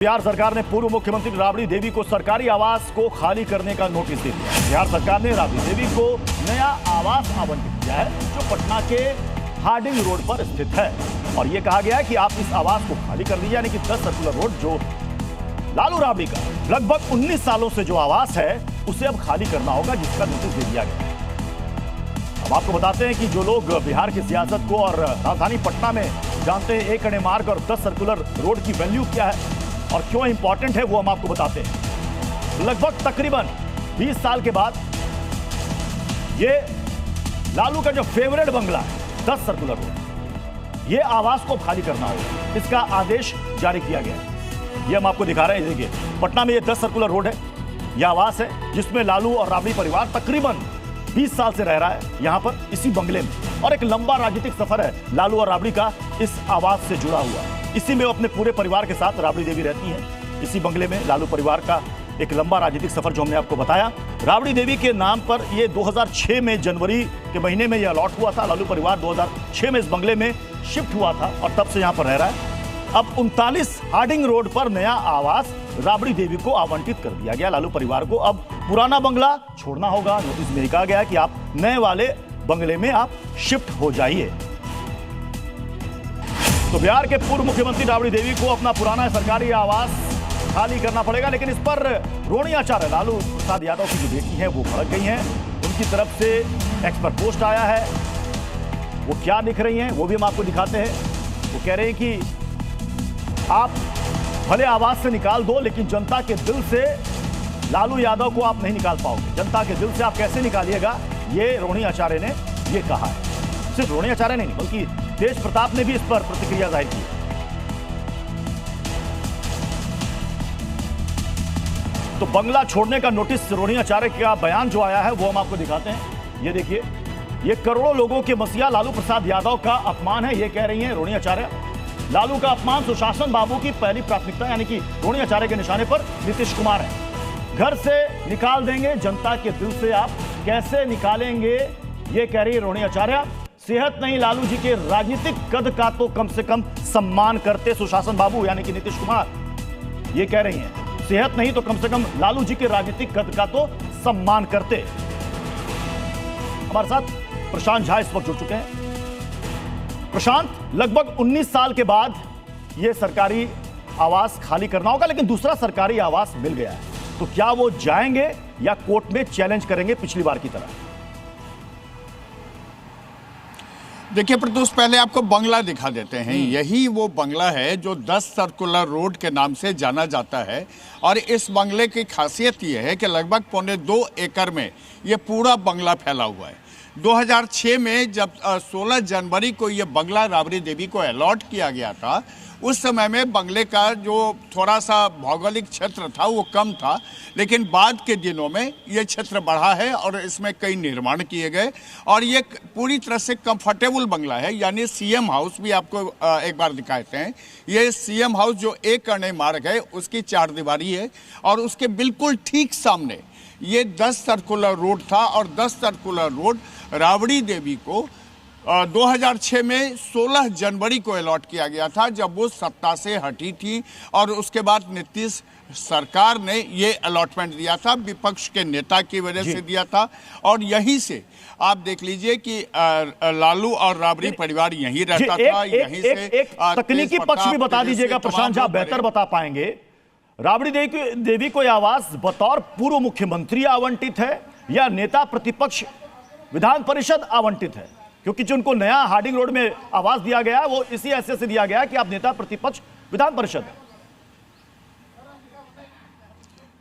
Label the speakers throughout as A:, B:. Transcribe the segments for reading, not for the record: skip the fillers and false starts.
A: बिहार सरकार ने पूर्व मुख्यमंत्री राबड़ी देवी को सरकारी आवास को खाली करने का नोटिस दे दिया। बिहार सरकार ने राबड़ी देवी को नया आवास आवंटित किया है जो पटना के हार्डिंग रोड पर स्थित है और यह कहा गया है कि आप इस आवास को खाली कर दीजिए, यानी कि 10 सर्कुलर रोड जो लालू राबड़ी का लगभग 19 सालों से जो आवास है उसे अब खाली करना होगा, जिसका नोटिस दे दिया गया। अब आपको बताते हैं कि जो लोग बिहार की सियासत को और राजधानी पटना में जानते हैं एक अणे मार्ग और 10 सर्कुलर रोड की वैल्यू क्या है और क्यों इंपॉर्टेंट है, वो हम आपको बताते हैं। लगभग तकरीबन 20 साल के बाद ये लालू का जो फेवरेट बंगला है 10 सर्कुलर रोड, ये आवास को खाली करना होगा, इसका आदेश जारी किया गया है। ये हम आपको दिखा रहे हैं, देखिए पटना में ये 10 सर्कुलर रोड है, यह आवास है जिसमें लालू और राबड़ी परिवार तकरीबन 20 साल से रह रहा है यहां पर इसी बंगले में, और एक लंबा राजनीतिक सफर है लालू और राबड़ी का इस आवास से जुड़ा हुआ है। इसी में वो अपने पूरे परिवार के साथ राबड़ी देवी रहती हैं, इसी बंगले में लालू परिवार का एक लंबा राजनीतिक सफर जो हमने आपको बताया। राबड़ी देवी के नाम पर ये 2006 में जनवरी के महीने में यह अलॉट हुआ था। लालू परिवार 2006 में इस बंगले में शिफ्ट हुआ था और तब से यहां पर रह रहा है। अब 39 हार्डिंग रोड पर नया आवास राबड़ी देवी को आवंटित कर दिया गया। लालू परिवार को अब पुराना बंगला छोड़ना होगा। नोटिस में कहा गया कि आप नए वाले बंगले में आप शिफ्ट हो जाइए। तो बिहार के पूर्व मुख्यमंत्री राबड़ी देवी को अपना पुराना सरकारी आवास खाली करना पड़ेगा, लेकिन इस पर रोनी आचार्य लालू प्रसाद यादव की जो बेटी है वो भड़क गई हैं। उनकी तरफ से एक्स पर पोस्ट आया है, वो क्या लिख रही हैं वो भी हम आपको दिखाते हैं। वो कह रहे हैं कि आप भले आवास से निकाल दो, लेकिन जनता के दिल से लालू यादव को आप नहीं निकाल पाओगे। जनता के दिल से आप कैसे निकालिएगा, ये रोनी आचार्य ने ये कहा है। सिर्फ रोनी आचार्य ने नहीं बल्कि तेज प्रताप ने भी इस पर प्रतिक्रिया जाहिर की। तो बंगला छोड़ने का नोटिस रोनी आचार्य का बयान जो आया है वो हम आपको दिखाते हैं। ये देखिए, ये करोड़ों लोगों के मसीहा लालू प्रसाद यादव का अपमान है, ये कह रही हैं रोनी आचार्य। लालू का अपमान सुशासन बाबू की पहली प्राथमिकता, यानी कि रोनी आचार्य के निशाने पर नीतीश कुमार है। घर से निकाल देंगे, जनता के दिल से आप कैसे निकालेंगे, ये कह रही है रोनी आचार्य। सेहत नहीं लालू जी के राजनीतिक कद का तो कम से कम सम्मान करते सुशासन बाबू, यानी कि नीतीश कुमार, ये कह रही हैं। सेहत नहीं तो कम से कम लालू जी के राजनीतिक कद का तो सम्मान करते। हमारे साथ प्रशांत झा इस वक्त जुड़ चुके हैं। प्रशांत, लगभग 19 साल के बाद यह सरकारी आवास खाली करना होगा, लेकिन दूसरा सरकारी आवास मिल गया है, तो क्या वो जाएंगे या कोर्ट में चैलेंज करेंगे पिछली बार की तरह?
B: देखिए प्रत्युष, पहले आपको बंगला दिखा देते हैं। यही वो बंगला है जो 10 सर्कुलर रोड के नाम से जाना जाता है, और इस बंगले की खासियत ये है कि लगभग 2.25 एकड़ में ये पूरा बंगला फैला हुआ है। 2006 में जब 16 जनवरी को ये बंगला राबड़ी देवी को अलॉट किया गया था, उस समय में बंगले का जो थोड़ा सा भौगोलिक क्षेत्र था वो कम था, लेकिन बाद के दिनों में ये क्षेत्र बढ़ा है और इसमें कई निर्माण किए गए और ये पूरी तरह से कंफर्टेबल बंगला है। यानी सीएम हाउस भी आपको एक बार दिखाते हैं। ये सीएम हाउस जो एक अणे मार्ग है उसकी 4 दीवारी है और उसके बिल्कुल ठीक सामने ये 10 सर्कुलर रोड था, और 10 सर्कुलर रोड राबड़ी देवी को 2006 में 16 जनवरी को अलॉट किया गया था, जब वो सत्ता से हटी थी, और उसके बाद नीतीश सरकार ने ये अलॉटमेंट दिया था, विपक्ष के नेता की वजह से दिया था। और यहीं से आप देख लीजिए कि लालू और राबड़ी परिवार यहीं रहता था। यहीं से
A: एक तकनीकी पक्ष भी बता दीजिएगा प्रशांत झा, बेहतर बता पाएंगे। राबड़ी देवी को यह आवास बतौर पूर्व मुख्यमंत्री आवंटित है या नेता प्रतिपक्ष विधान परिषद आवंटित है? क्योंकि जो उनको नया हार्डिंग रोड में आवास दिया गया है वो इसी हैसियत से दिया गया है कि आप नेता प्रतिपक्ष विधान परिषद है।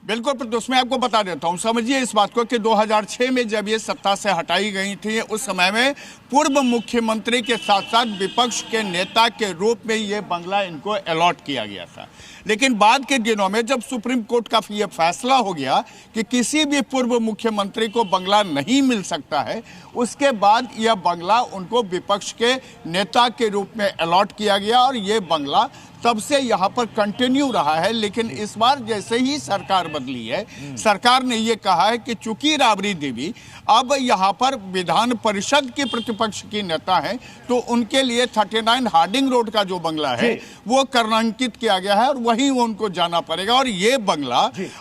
B: बिल्कुल प्रत्युष, मैं आपको बता देता हूं, समझिए इस बात को कि 2006 में जब ये सत्ता से हटाई गई थी, उस समय में पूर्व मुख्यमंत्री के साथ साथ विपक्ष के नेता के रूप में ये बंगला इनको अलॉट किया गया था। लेकिन बाद के दिनों में जब सुप्रीम कोर्ट का ये फैसला हो गया कि किसी भी पूर्व मुख्यमंत्री को बंगला नहीं मिल सकता है, उसके बाद यह बंगला उनको विपक्ष के नेता के रूप में अलॉट किया गया और ये बंगला तब से यहाँ पर कंटिन्यू रहा है। लेकिन इस बार जैसे ही सरकार बदली है, सरकार ने ये कहा है कि चूंकि राबड़ी देवी अब यहाँ पर विधान परिषद के प्रतिपक्ष की नेता हैं, तो उनके लिए 39 हार्डिंग रोड का जो बंगला है वो कर्णांकित किया गया है और वही वहीं उनको जाना पड़ेगा। और ये बंगला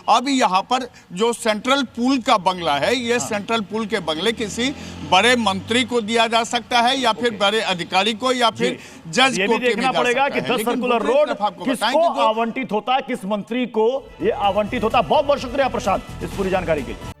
B: अब यहाँ पर जो सेंट्रल पूल का बंगला है, ये सेंट्रल पूल के बंगले किसी बड़े मंत्री को दिया जा सकता है या फिर बड़े अधिकारी को या फिर जज
A: ये
B: को
A: भी देखना पड़ेगा कि 10 सर्कुलर रोड किसको आवंटित होता है, किस मंत्री को ये आवंटित होता है। बहुत बहुत शुक्रिया प्रशांत इस पूरी जानकारी के लिए।